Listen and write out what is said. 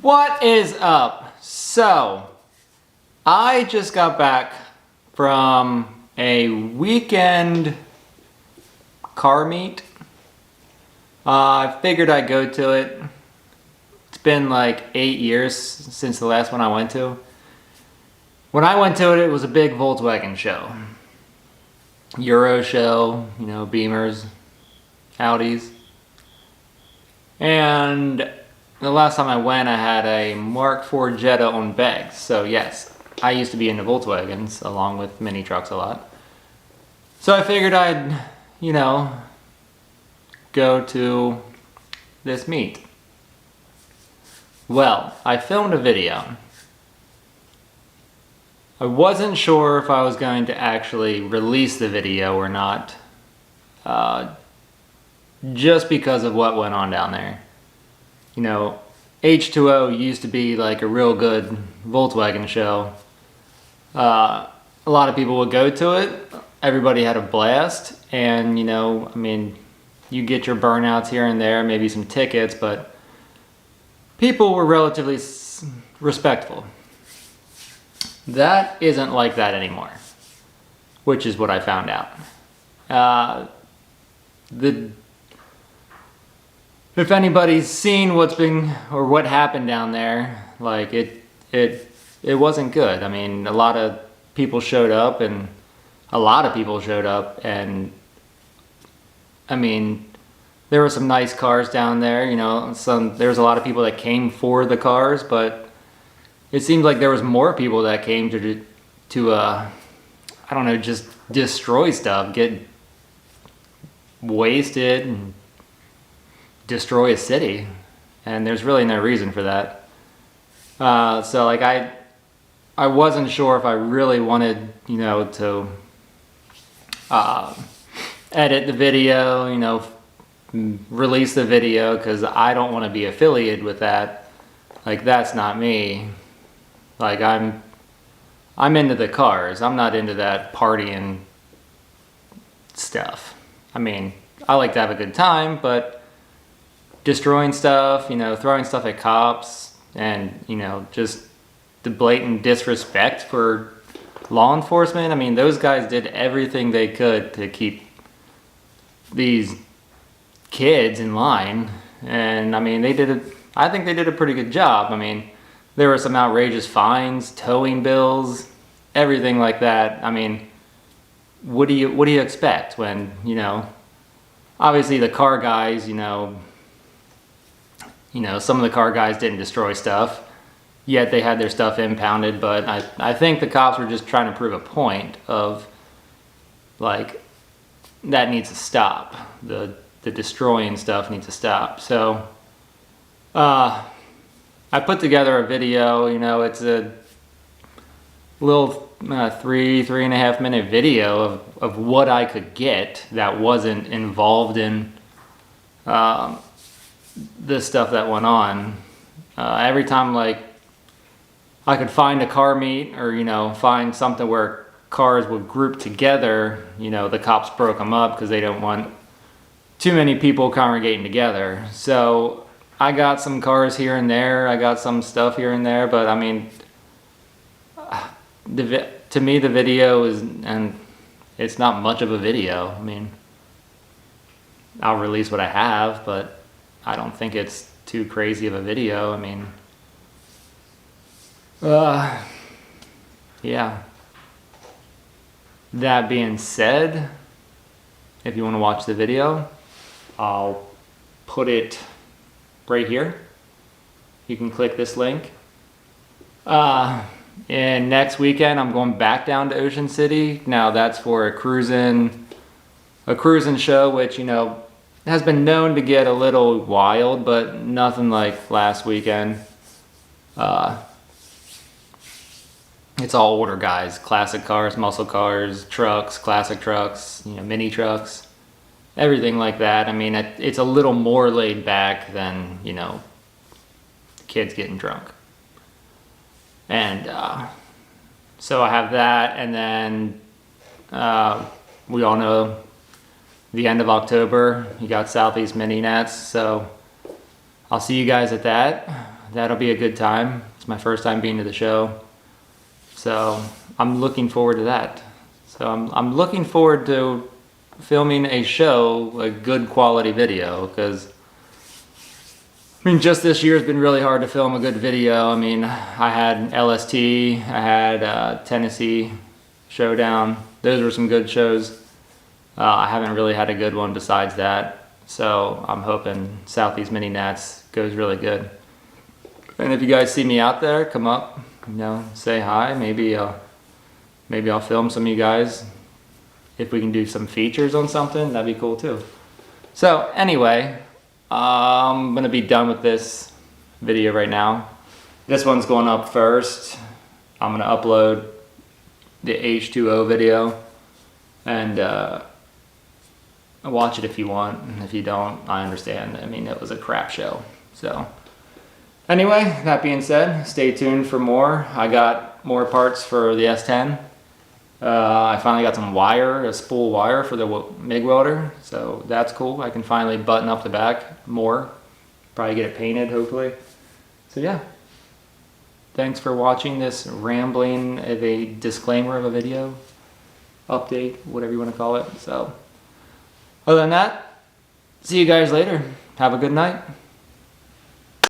What is up? So, I just got back from a weekend car meet. I figured I'd go to it. It's been like 8 years since the last one I went to. When I went to it, it was a big Volkswagen show. Euro show, you know, Beamers, Audis. And the last time I went, I had a Mark IV Jetta on bags. So yes, I used to be into Volkswagens along with mini trucks a lot. So I figured I'd, you know, go to this meet. Well, I filmed a video. I wasn't sure if I was going to actually release the video or not, just because of what went on down there. You know, H20i used to be like a real good Volkswagen show. A lot of people would go to it. Everybody had a blast, and you know, I mean, you get your burnouts here and there, maybe some tickets, but people were relatively respectful. That isn't like that anymore, which is what I found out. If anybody's seen what's been or what happened down there, like it wasn't good. I mean, a lot of people showed up, and I mean, there were some nice cars down there. You know, there was a lot of people that came for the cars, but it seemed like there was more people that came to I don't know, just destroy stuff, get wasted, and destroy a city, and there's really no reason for that. So like I wasn't sure if I really wanted, you know, to edit the video, you know, release the video, because I don't want to be affiliated with that. Like, that's not me. Like, I'm into the cars. I'm not into that partying stuff. I mean, I like to have a good time, but destroying stuff, you know, throwing stuff at cops, and, you know, just the blatant disrespect for law enforcement. I mean, those guys did everything they could to keep these kids in line, and I mean, I think they did a pretty good job. I mean, there were some outrageous fines, towing bills, everything like that. I mean, what do you expect when, you know, obviously the car guys, you know, some of the car guys didn't destroy stuff, yet they had their stuff impounded. But I think the cops were just trying to prove a point of, like, that needs to stop. The destroying stuff needs to stop. So I put together a video. You know, it's a little 3.5 minute video of what I could get that wasn't involved in this stuff that went on. Every time, like, I could find a car meet, or, you know, find something where cars would group together, you know, the cops broke them up because they didn't want too many people congregating together. So I got some cars here and there, I got some stuff here and there, but I mean, to me the video is, and it's not much of a video. I mean, I'll release what I have, but I don't think it's too crazy of a video. I mean, yeah. That being said, if you want to watch the video, I'll put it right here. You can click this link. And next weekend I'm going back down to Ocean City. Now that's for a cruising show, which, you know, has been known to get a little wild, but nothing like last weekend. It's all older guys, classic cars, muscle cars, trucks, classic trucks, you know, mini trucks, everything like that. I mean, it's a little more laid back than, you know, kids getting drunk. And so I have that, and then we all know the end of October, you got Southeast Mini Nats, so I'll see you guys at that. That'll be a good time. It's my first time being to the show. So I'm looking forward to that. So I'm looking forward to filming a show, a good quality video, because I mean, just this year has been really hard to film a good video. I mean, I had LST, I had Tennessee Showdown. Those were some good shows. I haven't really had a good one besides that. So I'm hoping Southeast Mini Nats goes really good. And if you guys see me out there, come up, you know, say hi. Maybe I'll film some of you guys. If we can do some features on something, that'd be cool too. So anyway, I'm gonna be done with this video right now. This one's going up first. I'm gonna upload the H20i video and watch it if you want. And if you don't, I understand. I mean, it was a crap show. So anyway, that being said, stay tuned for more. I got more parts for the S10. I finally got some wire, a spool wire for the MIG welder, so that's cool. I can finally button up the back more, probably get it painted hopefully. So yeah, thanks for watching this rambling of a disclaimer of a video, update, whatever you want to call it. So other than that, see you guys later. Have a good night.